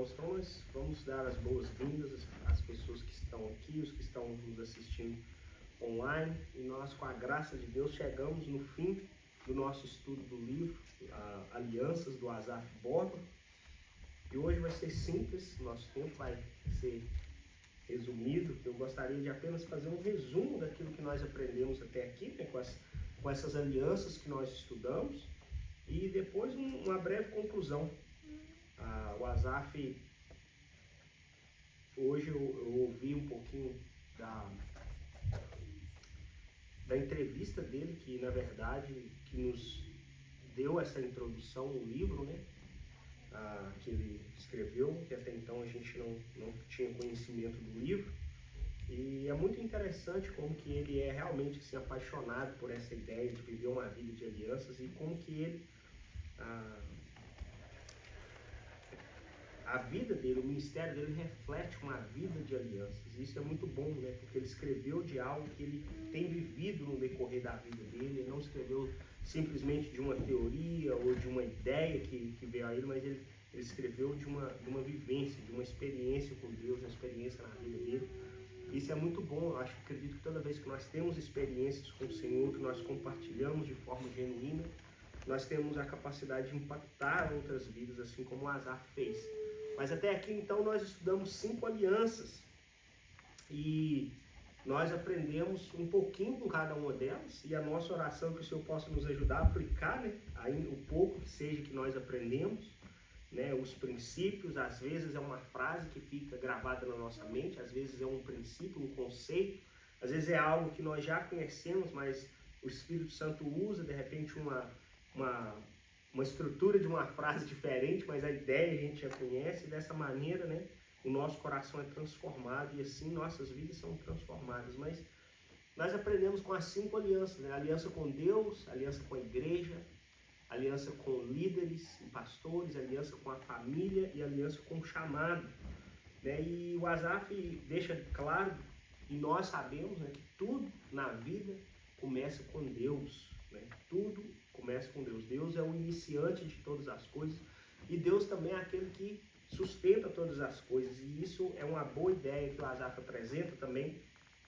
irmãos. Então nós vamos dar as boas-vindas às pessoas que estão aqui, os que estão nos assistindo online. E nós, com a graça de Deus, chegamos no fim do nosso estudo do livro Alianças, do Asaf Borba. E hoje vai ser simples, nosso tempo vai ser resumido. Eu gostaria de apenas fazer um resumo daquilo que nós aprendemos até aqui, né, com essas alianças que nós estudamos, e depois uma breve conclusão. O Asaf, hoje eu ouvi um pouquinho da entrevista dele, que na verdade que nos deu essa introdução ao livro, né, que ele escreveu, que até então a gente não tinha conhecimento do livro. E é muito interessante como que ele é realmente assim, apaixonado por essa ideia de viver uma vida de alianças, e como que ele, a vida dele, o ministério dele reflete uma vida de alianças. Isso é muito bom, né? Porque ele escreveu de algo que ele tem vivido no decorrer da vida dele. Ele não escreveu simplesmente de uma teoria ou de uma ideia que veio a ele, mas ele escreveu de uma vivência, de uma experiência com Deus, uma experiência na vida dele. Isso é muito bom. Eu acredito que toda vez que nós temos experiências com o Senhor, que nós compartilhamos de forma genuína, nós temos a capacidade de impactar outras vidas, assim como o Asaf fez. Mas até aqui, então, nós estudamos 5 alianças e nós aprendemos um pouquinho com cada uma delas, e a nossa oração é que o Senhor possa nos ajudar a aplicar, né, ainda o pouco que seja que nós aprendemos, né, os princípios. Às vezes é uma frase que fica gravada na nossa mente, às vezes é um princípio, um conceito, às vezes é algo que nós já conhecemos, mas o Espírito Santo usa, de repente, uma estrutura de uma frase diferente, mas a ideia a gente já conhece, e dessa maneira, né, o nosso coração é transformado, e assim nossas vidas são transformadas. Mas nós aprendemos com as 5 alianças, né? Aliança com Deus, aliança com a igreja, aliança com líderes e pastores, aliança com a família e aliança com o chamado, né? E o Asaf deixa claro, e nós sabemos, né, que tudo na vida começa com Deus, né? Tudo começa com Deus. Deus é o iniciante de todas as coisas, e Deus também é aquele que sustenta todas as coisas. E isso é uma boa ideia que o Asaf apresenta também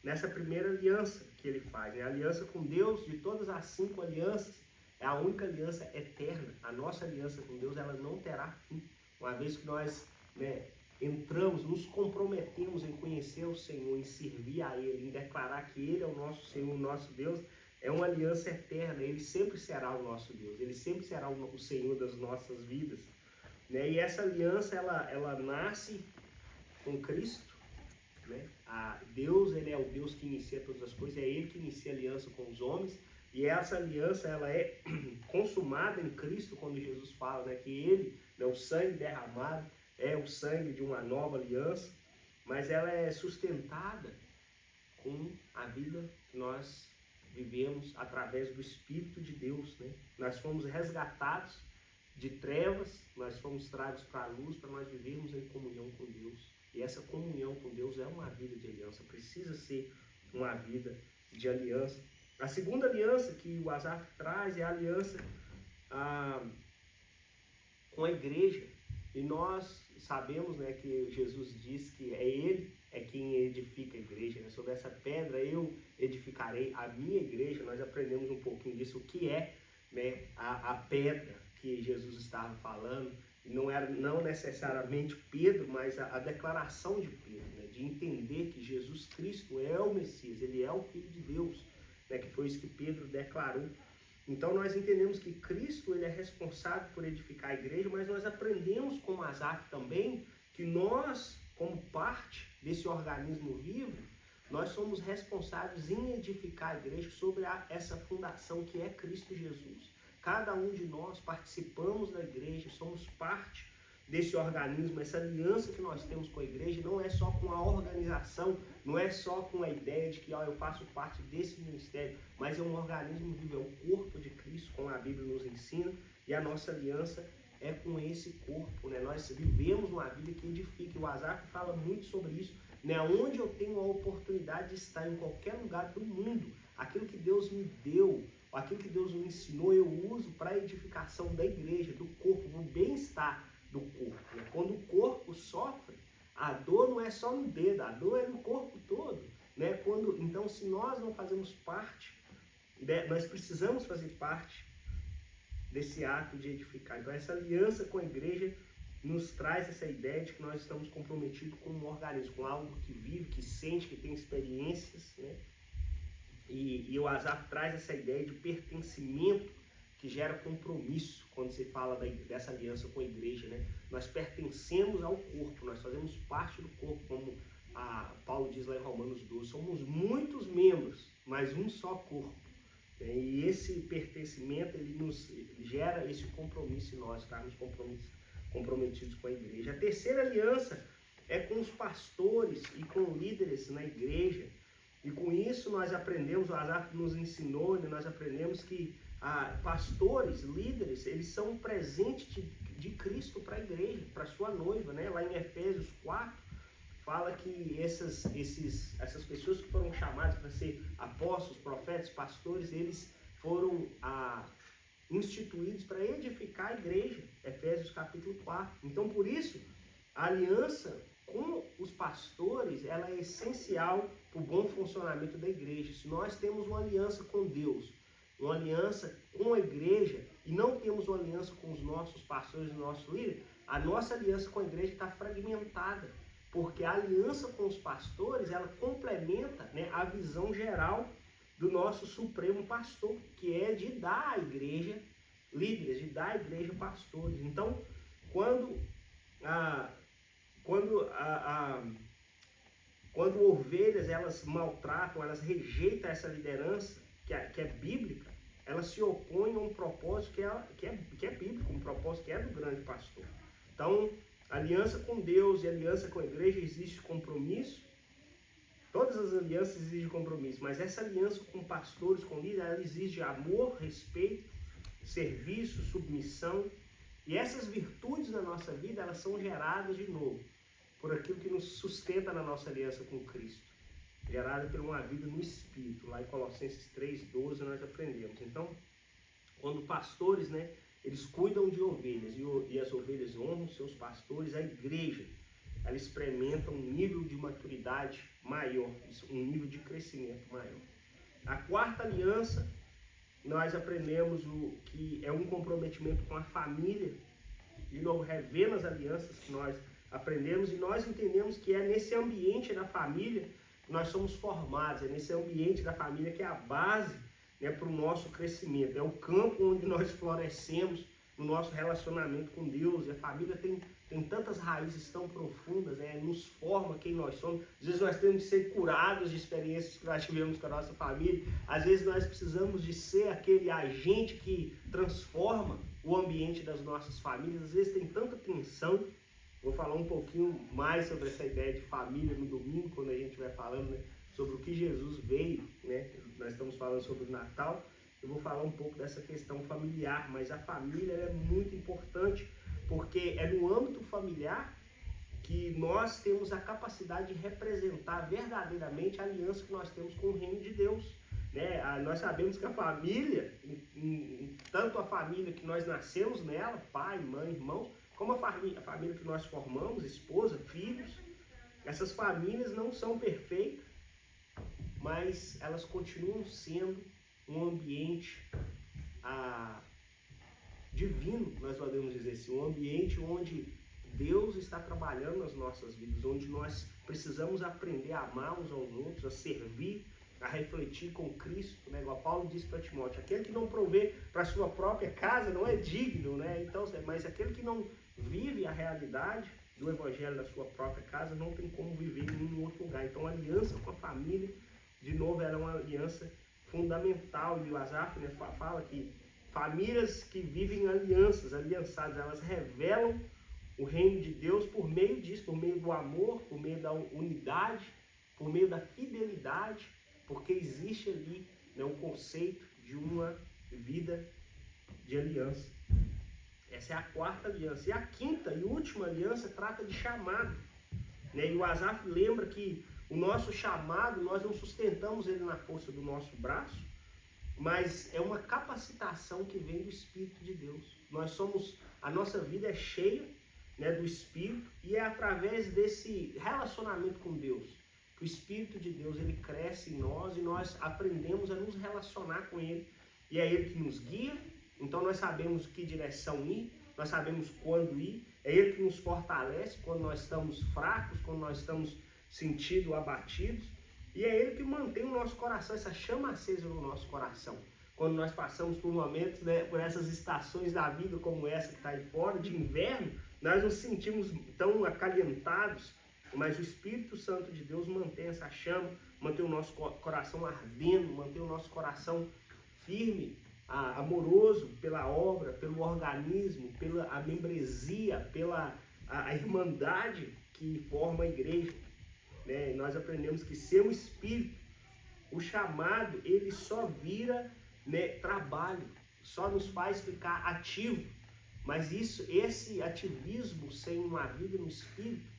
nessa primeira aliança que ele faz, né? A aliança com Deus, de todas as 5 alianças, é a única aliança eterna. A nossa aliança com Deus, ela não terá fim. Uma vez que nós, né, entramos, nos comprometemos em conhecer o Senhor, em servir a Ele, em declarar que Ele é o nosso Senhor, o nosso Deus, é uma aliança eterna. Ele sempre será o nosso Deus, Ele sempre será o Senhor das nossas vidas, né? E essa aliança, ela nasce com Cristo, né? Deus, Ele é o Deus que inicia todas as coisas, é Ele que inicia a aliança com os homens, e essa aliança, ela é consumada em Cristo, quando Jesus fala, né, que Ele, né, o sangue derramado, é o sangue de uma nova aliança, mas ela é sustentada com a vida que nós vivemos através do Espírito de Deus, né? Nós fomos resgatados de trevas, nós fomos tragos para a luz, para nós vivermos em comunhão com Deus. E essa comunhão com Deus é uma vida de aliança, precisa ser uma vida de aliança. A segunda aliança que o Asaf traz é a aliança com a igreja. E nós sabemos, né, que Jesus diz que Ele é quem edifica a igreja, né? Sobre essa pedra eu edificarei a minha igreja. Nós aprendemos um pouquinho disso, o que é, né, a pedra que Jesus estava falando. Não era não necessariamente Pedro, mas a declaração de Pedro, né, de entender que Jesus Cristo é o Messias, Ele é o Filho de Deus, né, que foi isso que Pedro declarou. Então nós entendemos que Cristo, Ele é responsável por edificar a igreja, mas nós aprendemos com Asaf também que nós, como parte desse organismo vivo, nós somos responsáveis em edificar a igreja sobre essa fundação que é Cristo Jesus. Cada um de nós participamos da igreja, somos parte desse organismo. Essa aliança que nós temos com a igreja não é só com a organização, não é só com a ideia de que eu faço parte desse ministério, mas é um organismo vivo, é o corpo de Cristo, como a Bíblia nos ensina, e a nossa aliança é com esse corpo, né? Nós vivemos uma vida que edifica, e o Asaf fala muito sobre isso, né? Onde eu tenho a oportunidade de estar em qualquer lugar do mundo, aquilo que Deus me deu, aquilo que Deus me ensinou, eu uso para a edificação da igreja, do corpo, do bem-estar do corpo, né? Quando o corpo só é só no dedo, a dor é no corpo todo, né? Então, se nós não fazemos parte, nós precisamos fazer parte desse ato de edificar. Então, essa aliança com a igreja nos traz essa ideia de que nós estamos comprometidos com um organismo, com algo que vive, que sente, que tem experiências, né? E o Asaf traz essa ideia de pertencimento que gera compromisso quando se fala dessa aliança com a igreja, né? Nós pertencemos ao corpo, nós fazemos parte do corpo, como Paulo diz lá em Romanos 12, somos muitos membros, mas um só corpo. E esse pertencimento, ele gera esse compromisso em nós, estarmos comprometidos com a igreja. A terceira aliança é com os pastores e com líderes na igreja. E com isso nós aprendemos, o Asaf nos ensinou, né, nós aprendemos que pastores, líderes, eles são um presente de Cristo para a igreja, para a sua noiva, né? Lá em Efésios 4, fala que essas pessoas que foram chamadas para ser apóstolos, profetas, pastores, eles foram instituídos para edificar a igreja, Efésios capítulo 4. Então, por isso, a aliança com os pastores, ela é essencial para o bom funcionamento da igreja. Se nós temos uma aliança com Deus, uma aliança com a igreja, e não temos uma aliança com os nossos pastores e nossos líderes, a nossa aliança com a igreja está fragmentada, porque a aliança com os pastores, ela complementa, né, a visão geral do nosso supremo pastor, que é de dar à igreja líderes, de dar à igreja pastores. Então, quando ovelhas elas maltratam, elas rejeitam essa liderança que é bíblica, elas se opõem a um propósito que é bíblico, um propósito que é do grande pastor. Então, aliança com Deus e aliança com a igreja existe compromisso. Todas as alianças exigem compromisso, mas essa aliança com pastores, com líderes, ela exige amor, respeito, serviço, submissão. E essas virtudes na nossa vida, elas são geradas de novo por aquilo que nos sustenta na nossa aliança com Cristo, gerada por uma vida no Espírito. Lá em Colossenses 3:12 nós aprendemos. Então, quando pastores, né, eles cuidam de ovelhas e as ovelhas honram seus pastores, a igreja, ela experimenta um nível de maturidade maior, um nível de crescimento maior. A quarta aliança, nós aprendemos que é um comprometimento com a família, de novo, revendo as alianças que nós aprendemos, e nós entendemos que é nesse ambiente da família que nós somos formados, é nesse ambiente da família que é a base, né, para o nosso crescimento, é o campo onde nós florescemos no nosso relacionamento com Deus. E a família tem tantas raízes tão profundas, né, nos forma quem nós somos. Às vezes nós temos que ser curados de experiências que nós tivemos com a nossa família, às vezes nós precisamos de ser aquele agente que transforma o ambiente das nossas famílias. Às vezes tem tanta tensão. Vou falar um pouquinho mais sobre essa ideia de família no domingo, quando a gente vai falando, né, sobre o que Jesus veio, né? Nós estamos falando sobre o Natal. Eu vou falar um pouco dessa questão familiar, mas a família é muito importante, porque é no âmbito familiar que nós temos a capacidade de representar verdadeiramente a aliança que nós temos com o reino de Deus, né? Nós sabemos que a família, tanto a família que nós nascemos nela, pai, mãe, irmãos, como a família que nós formamos, esposa, filhos, essas famílias não são perfeitas, mas elas continuam sendo um ambiente divino, nós podemos dizer assim, um ambiente onde Deus está trabalhando nas nossas vidas, onde nós precisamos aprender a amar uns aos outros, a servir, a refletir com Cristo, né? Igual Paulo disse para Timóteo, aquele que não provê para a sua própria casa não é digno, né? Então, mas aquele que não vive a realidade do evangelho da sua própria casa não tem como viver em nenhum outro lugar. Então, a aliança com a família, de novo, ela é uma aliança fundamental. E o Asaf, né, fala que famílias que vivem aliançadas, elas revelam o reino de Deus por meio disso, por meio do amor, por meio da unidade, por meio da fidelidade, porque existe ali, né, o conceito de uma vida de aliança. Essa é a quarta aliança. E a quinta e última aliança trata de chamado, né? E o Asaf lembra que o nosso chamado, nós não sustentamos ele na força do nosso braço, mas é uma capacitação que vem do Espírito de Deus. A nossa vida é cheia né, do Espírito, e é através desse relacionamento com Deus que o Espírito de Deus ele cresce em nós e nós aprendemos a nos relacionar com Ele. E é Ele que nos guia, então nós sabemos que direção ir, nós sabemos quando ir, é Ele que nos fortalece quando nós estamos fracos, quando nós estamos sentindo abatidos, e é Ele que mantém o nosso coração, essa chama acesa no nosso coração. Quando nós passamos por momentos, né, por essas estações da vida como essa que está aí fora, de inverno, nós nos sentimos tão acalentados, mas o Espírito Santo de Deus mantém essa chama, mantém o nosso coração ardendo, mantém o nosso coração firme, amoroso pela obra, pelo organismo, pela a membresia, pela a irmandade que forma a igreja. Né? Nós aprendemos que ser um Espírito, o chamado, ele só vira, né, trabalho, só nos faz ficar ativo. Mas esse ativismo sem uma vida no Espírito,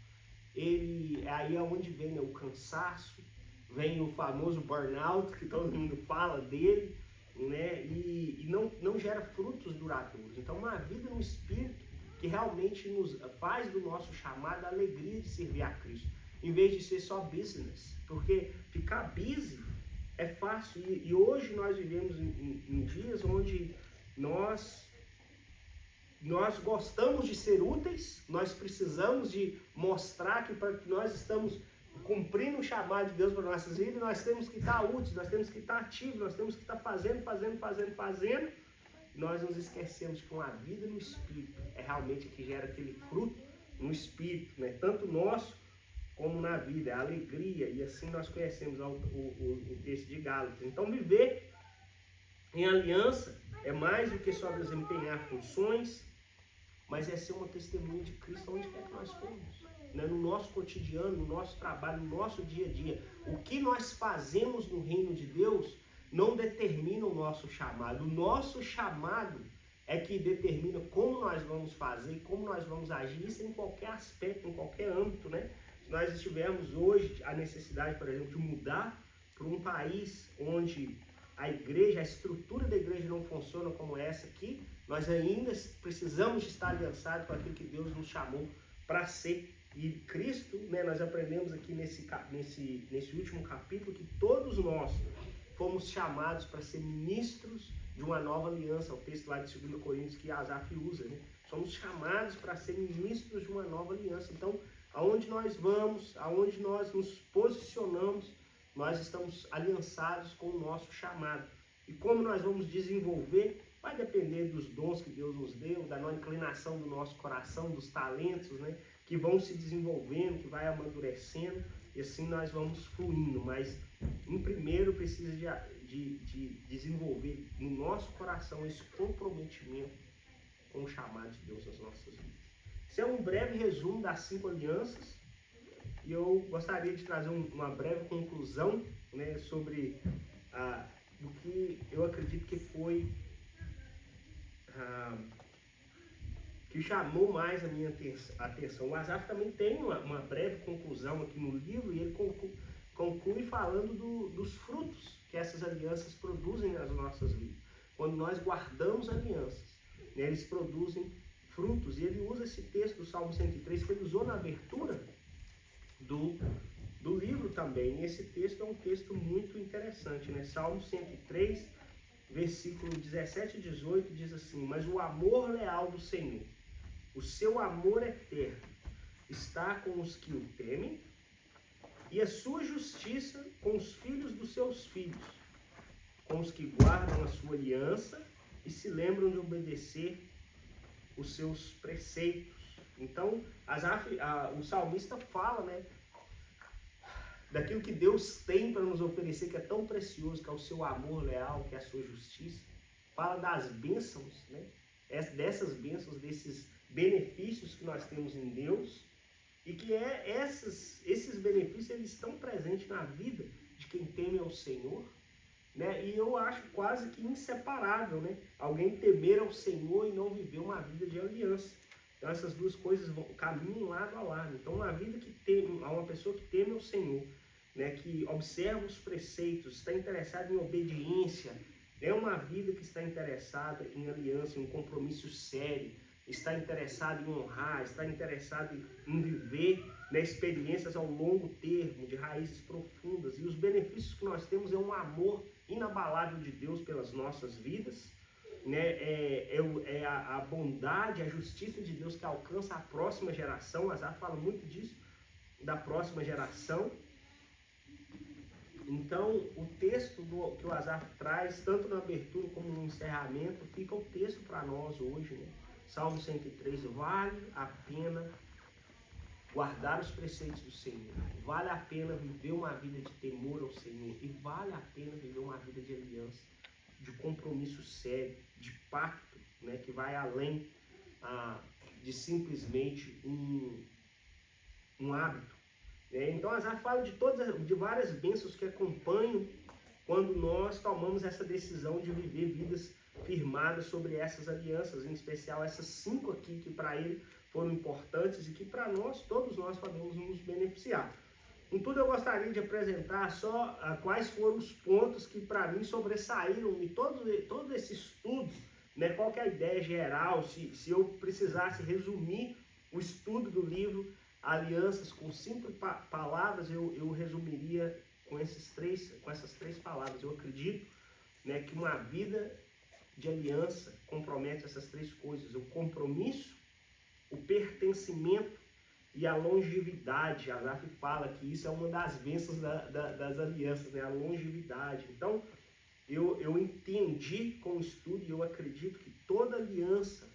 aí é onde vem, né, o cansaço, vem o famoso burnout, que todo mundo fala dele, né, e não gera frutos duradouros. Então, uma vida no Espírito que realmente nos faz do nosso chamado a alegria de servir a Cristo, em vez de ser só business, porque ficar busy é fácil, e hoje nós vivemos em dias onde nós gostamos de ser úteis, nós precisamos de mostrar que nós estamos cumprindo o chamado de Deus para nossas vidas, nós temos que estar úteis, nós temos que estar ativos, nós temos que estar fazendo, nós nos esquecemos que uma vida no Espírito é realmente que gera aquele fruto no Espírito, né? Tanto nosso como na vida, a alegria, e assim nós conhecemos o texto de Gálatas. Então, viver em aliança é mais do que só desempenhar funções, mas é ser uma testemunha de Cristo onde quer que nós formos, né? No nosso cotidiano, no nosso trabalho, no nosso dia a dia. O que nós fazemos no reino de Deus não determina o nosso chamado. O nosso chamado é que determina como nós vamos fazer, como nós vamos agir, isso em qualquer aspecto, em qualquer âmbito, né? Se nós tivermos hoje a necessidade, por exemplo, de mudar para um país onde a igreja, a estrutura da igreja não funciona como essa aqui, nós ainda precisamos de estar aliançados com aquilo que Deus nos chamou para ser. E Cristo, né, nós aprendemos aqui nesse último capítulo que todos nós fomos chamados para ser ministros de uma nova aliança, o texto lá de 2 Coríntios que Asaf usa, né? Somos chamados para ser ministros de uma nova aliança. Então, aonde nós vamos, aonde nós nos posicionamos, nós estamos aliançados com o nosso chamado. E como nós vamos desenvolver, vai depender dos dons que Deus nos deu, da nossa inclinação do nosso coração, dos talentos, né, que vão se desenvolvendo, que vai amadurecendo, e assim nós vamos fluindo. Mas, em primeiro, precisa de desenvolver no nosso coração esse comprometimento com o chamado de Deus nas nossas vidas. Esse é um breve resumo das 5 alianças. E eu gostaria de trazer uma breve conclusão, né, sobre o que eu acredito que foi que chamou mais a minha atenção. O Asaf também tem uma breve conclusão aqui no livro, e ele conclui falando dos frutos que essas alianças produzem nas nossas vidas. Quando nós guardamos alianças, né, eles produzem frutos, e ele usa esse texto do Salmo 103 que ele usou na abertura do livro também. E esse texto é um texto muito interessante, né? Salmo 103, versículo 17 e 18 diz assim: mas o amor leal do Senhor, o seu amor eterno, está com os que o temem, e a sua justiça com os filhos dos seus filhos, com os que guardam a sua aliança e se lembram de obedecer os seus preceitos. Então, o salmista fala, né, daquilo que Deus tem para nos oferecer, que é tão precioso, que é o seu amor leal, que é a sua justiça. Fala das bênçãos, né, dessas bênçãos, desses benefícios que nós temos em Deus, e que esses benefícios eles estão presentes na vida de quem teme ao Senhor, né? E eu acho quase que inseparável, né, alguém temer ao Senhor e não viver uma vida de aliança. Então essas duas coisas caminham lado a lado. Então uma pessoa que teme ao Senhor, né, que observa os preceitos, está interessada em obediência, é uma vida que está interessada em aliança, em um compromisso sério, está interessado em honrar, está interessado em viver, né, experiências ao longo termo, de raízes profundas. E os benefícios que nós temos é um amor inabalável de Deus pelas nossas vidas, né? A bondade, a justiça de Deus que alcança a próxima geração. Asaf fala muito disso, da próxima geração. Então, o texto que o Asaf traz, tanto na abertura como no encerramento, fica o texto para nós hoje, né? Salmo 103, vale a pena guardar os preceitos do Senhor, vale a pena viver uma vida de temor ao Senhor, e vale a pena viver uma vida de aliança, de compromisso sério, de pacto, né, que vai além de simplesmente um hábito. Então, Asaf fala de várias bênçãos que acompanham quando nós tomamos essa decisão de viver vidas firmadas sobre essas alianças, em especial essas 5 aqui que para ele foram importantes e que para nós, todos nós podemos nos beneficiar. Contudo, eu gostaria de apresentar só quais foram os pontos que para mim sobressaíram em todo esse estudo, né? Qual que é a ideia geral, se eu precisasse resumir o estudo do livro Alianças com 5 palavras, eu resumiria com essas 3 palavras. Eu acredito, né, que uma vida de aliança compromete essas 3 coisas: o compromisso, o pertencimento e a longevidade. Asaf fala que isso é uma das bênçãos das alianças, né? A longevidade. Então, eu entendi com o estudo e eu acredito que toda aliança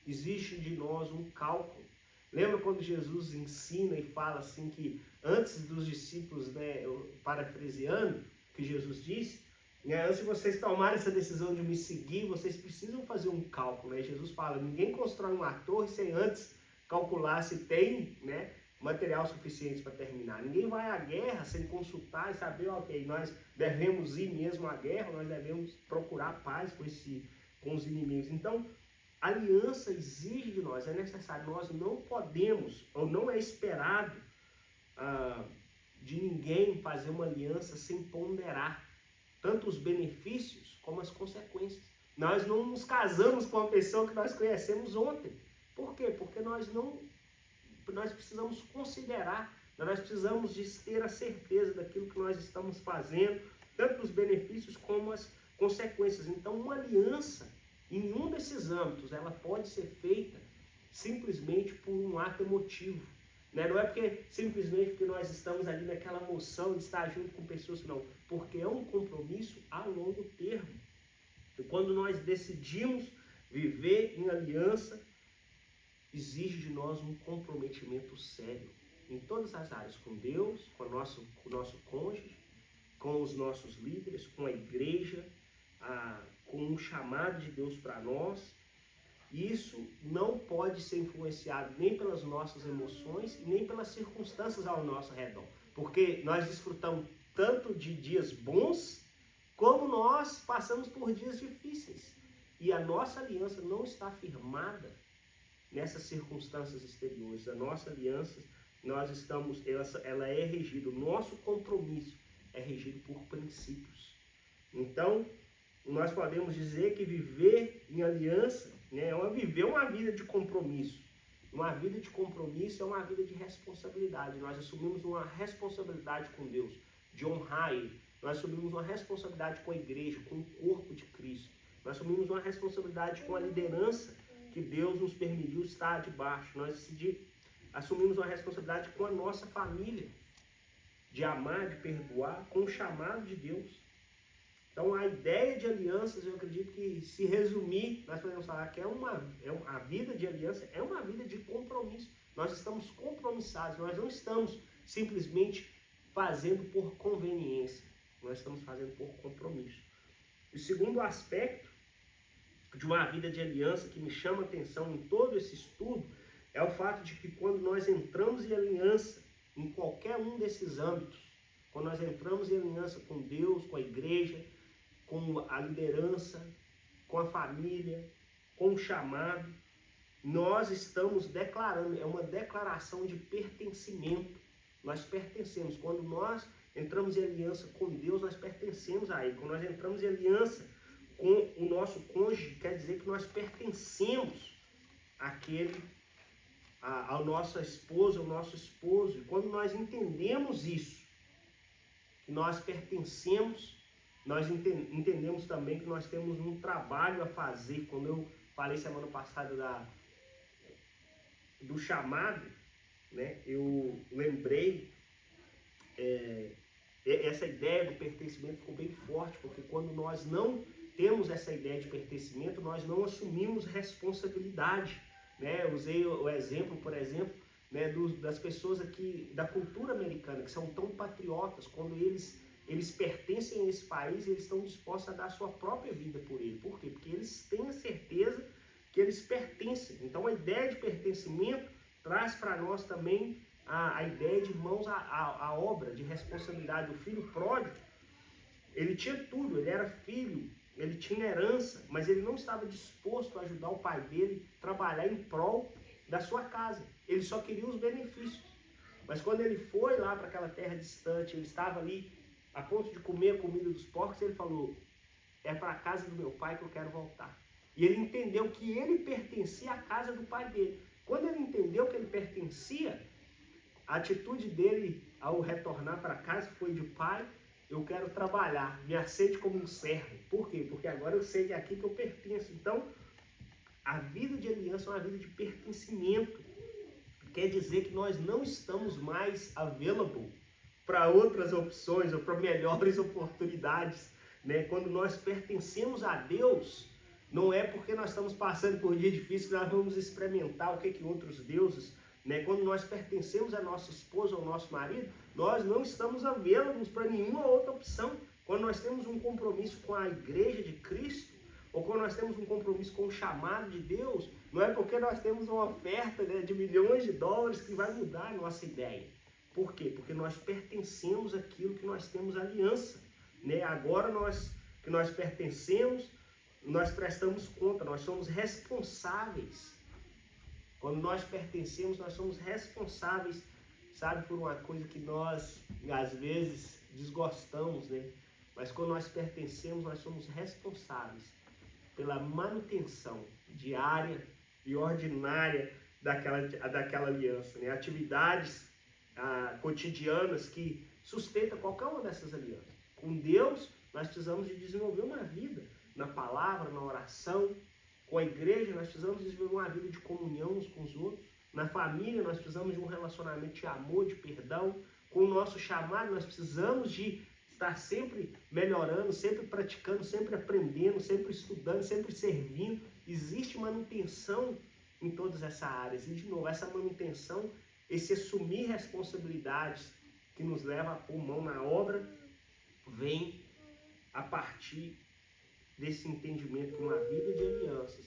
exige de nós um cálculo. Lembra quando Jesus ensina e fala assim que antes dos discípulos, né, parafraseando, que Jesus disse, né, antes de vocês tomarem essa decisão de me seguir, vocês precisam fazer um cálculo, né? Jesus fala, ninguém constrói uma torre sem antes calcular se tem, né, material suficiente para terminar. Ninguém vai à guerra sem consultar e saber, ok, nós devemos ir mesmo à guerra, nós devemos procurar paz com os inimigos. Então, aliança exige de nós, é necessário, nós não podemos, ou não é esperado de ninguém fazer uma aliança sem ponderar tanto os benefícios como as consequências. Nós não nos casamos com uma pessoa que nós conhecemos ontem. Por quê? Porque nós precisamos considerar, nós precisamos de ter a certeza daquilo que nós estamos fazendo, tanto os benefícios como as consequências. Então, uma aliança, em um desses âmbitos, ela pode ser feita simplesmente por um ato emotivo. Né? Não é simplesmente porque nós estamos ali naquela moção de estar junto com pessoas, não. Porque é um compromisso a longo termo. E quando nós decidimos viver em aliança, exige de nós um comprometimento sério em todas as áreas, com Deus, com o nosso cônjuge, com os nossos líderes, com a igreja, com um chamado de Deus para nós. Isso não pode ser influenciado nem pelas nossas emoções e nem pelas circunstâncias ao nosso redor, porque nós desfrutamos tanto de dias bons, como nós passamos por dias difíceis. E a nossa aliança não está firmada nessas circunstâncias exteriores. A nossa aliança, ela é regida, o nosso compromisso é regido por princípios. Então, nós podemos dizer que viver em aliança, né, viver uma vida de compromisso. Uma vida de compromisso é uma vida de responsabilidade. Nós assumimos uma responsabilidade com Deus, de honrar Ele. Nós assumimos uma responsabilidade com a igreja, com o corpo de Cristo. Nós assumimos uma responsabilidade com a liderança que Deus nos permitiu estar debaixo. Nós assumimos uma responsabilidade com a nossa família, de amar, de perdoar, com o chamado de Deus. Então, a ideia de alianças, eu acredito que, se resumir, nós podemos falar que a vida de aliança é uma vida de compromisso. Nós estamos compromissados, nós não estamos simplesmente fazendo por conveniência, nós estamos fazendo por compromisso. O segundo aspecto de uma vida de aliança que me chama a atenção em todo esse estudo é o fato de que quando nós entramos em aliança em qualquer um desses âmbitos, quando nós entramos em aliança com Deus, com a igreja, com a liderança, com a família, com o chamado, nós estamos declarando, é uma declaração de pertencimento. Nós pertencemos. Quando nós entramos em aliança com Deus, nós pertencemos a Ele. Quando nós entramos em aliança com o nosso cônjuge, quer dizer que nós pertencemos a nossa esposa, o nosso esposo. E quando nós entendemos isso, que nós pertencemos, nós entendemos também que nós temos um trabalho a fazer. Quando eu falei semana passada do chamado, né, eu lembrei, essa ideia do pertencimento ficou bem forte, porque quando nós não temos essa ideia de pertencimento, nós não assumimos responsabilidade, né? Eu usei o exemplo, por exemplo, né, das pessoas aqui da cultura americana, que são tão patriotas. Quando eles pertencem a esse país, eles estão dispostos a dar a sua própria vida por ele. Por quê? Porque eles têm a certeza que eles pertencem. Então a ideia de pertencimento traz para nós também a ideia de mãos à obra, de responsabilidade. O filho pródigo, ele tinha tudo, ele era filho, ele tinha herança, mas ele não estava disposto a ajudar o pai dele a trabalhar em prol da sua casa. Ele só queria os benefícios. Mas quando ele foi lá para aquela terra distante, ele estava ali a ponto de comer a comida dos porcos, ele falou: é para a casa do meu pai que eu quero voltar. E ele entendeu que ele pertencia à casa do pai dele. Quando ele entendeu que ele pertencia, a atitude dele ao retornar para casa foi de: pai, eu quero trabalhar, me aceite como um servo. Por quê? Porque agora eu sei que é aqui que eu pertenço. Então, a vida de aliança é uma vida de pertencimento. Quer dizer que nós não estamos mais available para outras opções ou para melhores oportunidades, né? Quando nós pertencemos a Deus, não é porque nós estamos passando por dia difícil que nós vamos experimentar o que outros deuses, né? Quando nós pertencemos a nossa esposa ou nosso marido, nós não estamos available para nenhuma outra opção. Quando nós temos um compromisso com a igreja de Cristo, ou quando nós temos um compromisso com o chamado de Deus, não é porque nós temos uma oferta, né, de milhões de dólares que vai mudar a nossa ideia. Por quê? Porque nós pertencemos àquilo que nós temos aliança, né? Agora que nós pertencemos, nós prestamos conta, nós somos responsáveis. Quando nós pertencemos, nós somos responsáveis, sabe, por uma coisa que nós, às vezes, desgostamos, né? Mas quando nós pertencemos, nós somos responsáveis pela manutenção diária e ordinária daquela aliança, né? Atividades cotidianas que sustentam qualquer uma dessas alianças. Com Deus, nós precisamos de desenvolver uma vida na palavra, na oração. Com a igreja, nós precisamos desenvolver uma vida de comunhão uns com os outros. Na família, nós precisamos de um relacionamento de amor, de perdão. Com o nosso chamado, nós precisamos de estar sempre melhorando, sempre praticando, sempre aprendendo, sempre estudando, sempre servindo. Existe manutenção em todas essas áreas. E, de novo, essa manutenção, esse assumir responsabilidades que nos leva a pôr mão na obra, vem a partir desse entendimento que uma vida de alianças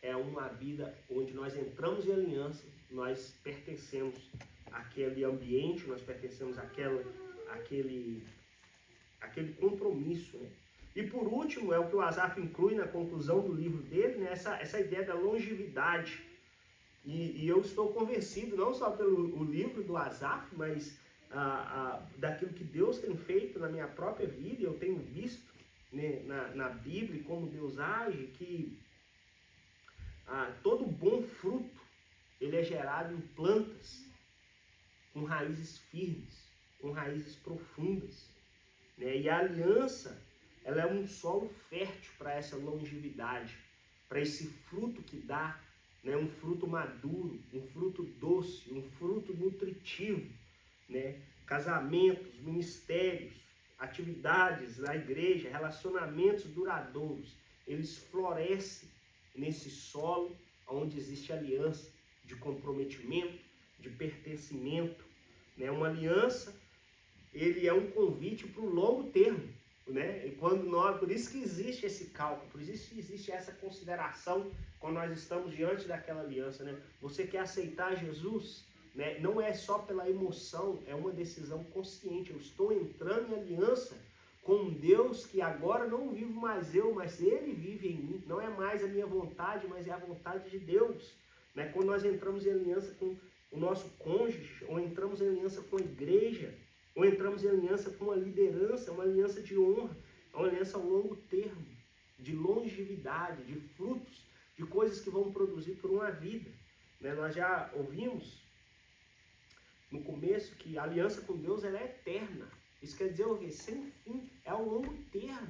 é uma vida onde nós entramos em aliança, nós pertencemos àquele ambiente, nós pertencemos àquele compromisso, né? E por último, é o que o Asaf inclui na conclusão do livro dele, né? Essa ideia da longevidade. E eu estou convencido, não só pelo livro do Asaf, mas daquilo que Deus tem feito na minha própria vida. Eu tenho visto, né, na Bíblia como Deus age, que todo bom fruto ele é gerado em plantas com raízes firmes, com raízes profundas, né? E a aliança, ela é um solo fértil para essa longevidade, para esse fruto que dá, né, um fruto maduro, um fruto doce, um fruto nutritivo, né? Casamentos, ministérios, atividades na igreja, relacionamentos duradouros, eles florescem nesse solo onde existe aliança de comprometimento, de pertencimento, né? Uma aliança, ele é um convite para o longo termo, né? E por isso que existe esse cálculo, por isso que existe essa consideração quando nós estamos diante daquela aliança, né? Você quer aceitar Jesus, né? Não é só pela emoção, é uma decisão consciente. Eu estou entrando em aliança com um Deus que agora não vivo mais eu, mas Ele vive em mim. Não é mais a minha vontade, mas é a vontade de Deus, né? Quando nós entramos em aliança com o nosso cônjuge, ou entramos em aliança com a igreja, ou entramos em aliança com a liderança, uma aliança de honra, uma aliança ao longo termo, de longevidade, de frutos de coisas que vão produzir por uma vida. Né? Nós já ouvimos no começo que a aliança com Deus ela é eterna. Isso quer dizer o quê? Sem fim, é ao longo termo.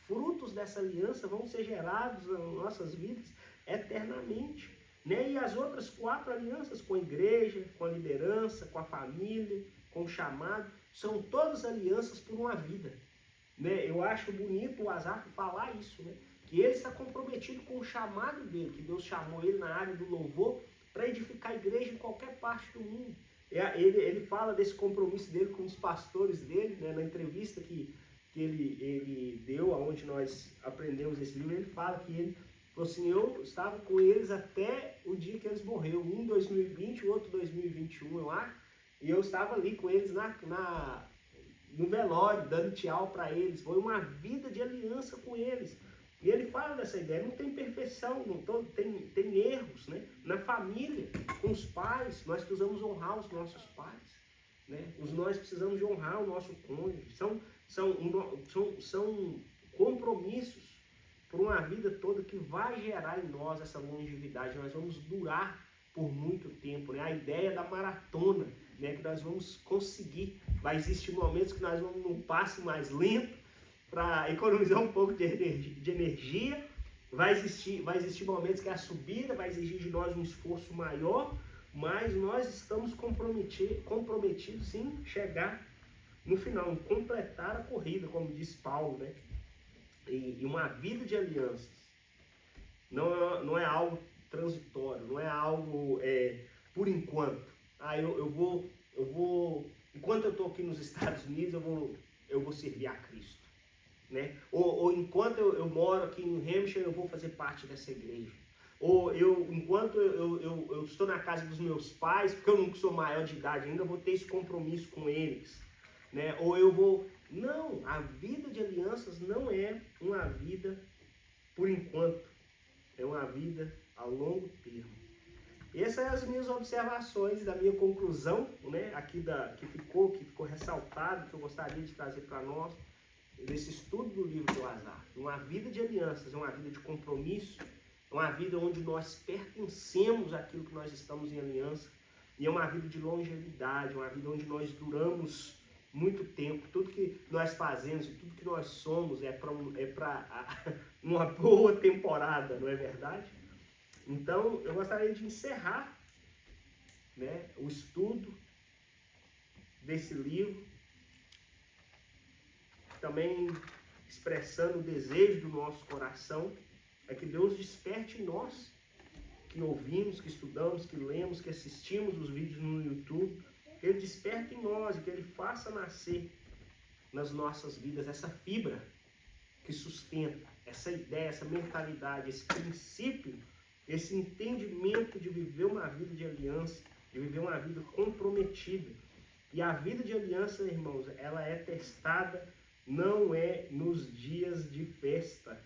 Frutos dessa aliança vão ser gerados nas nossas vidas eternamente. Né? E as outras 4 alianças com a igreja, com a liderança, com a família, com o chamado, são todas alianças por uma vida. Né? Eu acho bonito o Asaf falar isso, né? Que ele está comprometido com o chamado dele, que Deus chamou ele na área do louvor para edificar a igreja em qualquer parte do mundo. Ele fala desse compromisso dele com os pastores dele, né? Na entrevista que ele deu, onde nós aprendemos esse livro, ele fala que ele falou assim, eu estava com eles até o dia que eles morreram, um em 2020, o outro em 2021, eu acho, e eu estava ali com eles no velório, dando tchau para eles. Foi uma vida de aliança com eles. E ele fala dessa ideia, não tem perfeição, tem erros, né? Na família, com os pais, nós precisamos honrar os nossos pais, né? Nós precisamos de honrar o nosso cônjuge. São compromissos por uma vida toda que vai gerar em nós essa longevidade. Nós vamos durar por muito tempo, né? A ideia da maratona, né? Que nós vamos conseguir. Vai existir momentos que nós vamos num passo mais lento, para economizar um pouco de energia, vai existir momentos que a subida vai exigir de nós um esforço maior, mas nós estamos comprometidos em chegar no final, em completar a corrida, como diz Paulo, né? E uma vida de alianças não é algo transitório, não é algo por enquanto. Enquanto eu estou aqui nos Estados Unidos, eu vou servir a Cristo. Né? Ou enquanto eu moro aqui em New Hampshire, eu vou fazer parte dessa igreja. Ou enquanto eu estou na casa dos meus pais, porque eu não sou maior de idade ainda, eu vou ter esse compromisso com eles. Né? Ou eu vou... Não, a vida de alianças não é uma vida por enquanto. É uma vida a longo termo. Essas são as minhas observações, da minha conclusão, né? Aqui que ficou ressaltado, que eu gostaria de trazer para nós, nesse estudo do livro do Asaf. Uma vida de alianças, é uma vida de compromisso, é uma vida onde nós pertencemos àquilo que nós estamos em aliança, e é uma vida de longevidade, uma vida onde nós duramos muito tempo. Tudo que nós fazemos e tudo que nós somos é para uma boa temporada, não é verdade? Então, eu gostaria de encerrar, né, o estudo desse livro, também expressando o desejo do nosso coração, é que Deus desperte em nós, que ouvimos, que estudamos, que lemos, que assistimos os vídeos no YouTube, que Ele desperte em nós e que Ele faça nascer nas nossas vidas essa fibra que sustenta, essa ideia, essa mentalidade, esse princípio, esse entendimento de viver uma vida de aliança, de viver uma vida comprometida. E a vida de aliança, irmãos, ela é testada, não é nos dias de festa.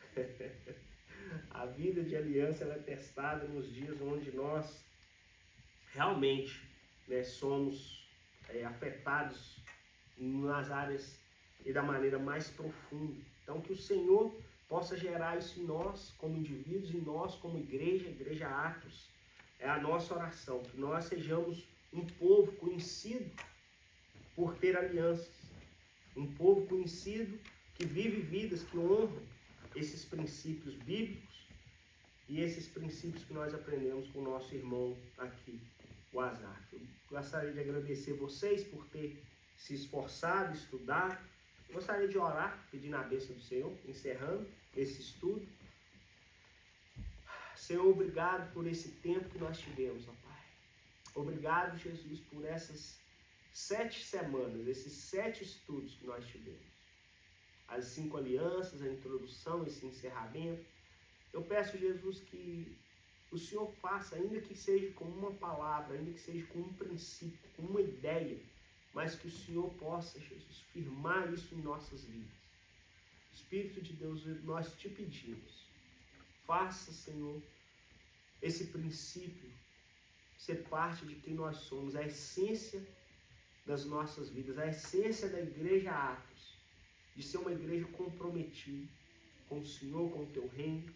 A vida de aliança ela é testada nos dias onde nós realmente, né, somos afetados nas áreas e da maneira mais profunda. Então, que o Senhor possa gerar isso em nós, como indivíduos, em nós, como igreja Atos. É a nossa oração, que nós sejamos um povo conhecido por ter alianças. Um povo conhecido que vive vidas que honram esses princípios bíblicos e esses princípios que nós aprendemos com o nosso irmão aqui, o Asaf. Eu gostaria de agradecer vocês por ter se esforçado, estudar. Eu gostaria de orar, pedindo a bênção do Senhor, encerrando esse estudo. Senhor, obrigado por esse tempo que nós tivemos, ó Pai. Obrigado, Jesus, por essas 7 semanas, esses 7 estudos que nós tivemos. As 5 alianças, a introdução, esse encerramento. Eu peço, Jesus, que o Senhor faça, ainda que seja com uma palavra, ainda que seja com um princípio, com uma ideia, mas que o Senhor possa, Jesus, firmar isso em nossas vidas. Espírito de Deus, nós te pedimos, faça, Senhor, esse princípio ser parte de quem nós somos, a essência das nossas vidas, a essência da igreja Atos, de ser uma igreja comprometida com o Senhor, com o teu reino,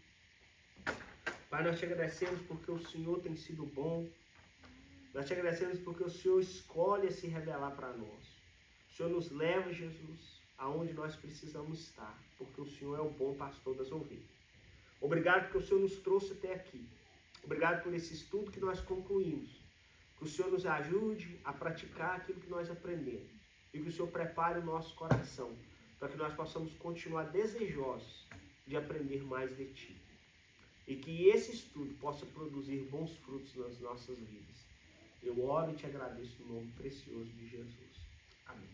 Pai, nós te agradecemos porque o Senhor tem sido bom. Nós te agradecemos porque o Senhor escolhe se revelar para nós. O Senhor nos leva, Jesus, aonde nós precisamos estar, porque o Senhor é o bom pastor das ovelhas. Obrigado porque o Senhor nos trouxe até aqui. Obrigado por esse estudo que nós concluímos. Que o Senhor nos ajude a praticar aquilo que nós aprendemos. E que o Senhor prepare o nosso coração para que nós possamos continuar desejosos de aprender mais de Ti. E que esse estudo possa produzir bons frutos nas nossas vidas. Eu oro e te agradeço no nome precioso de Jesus. Amém.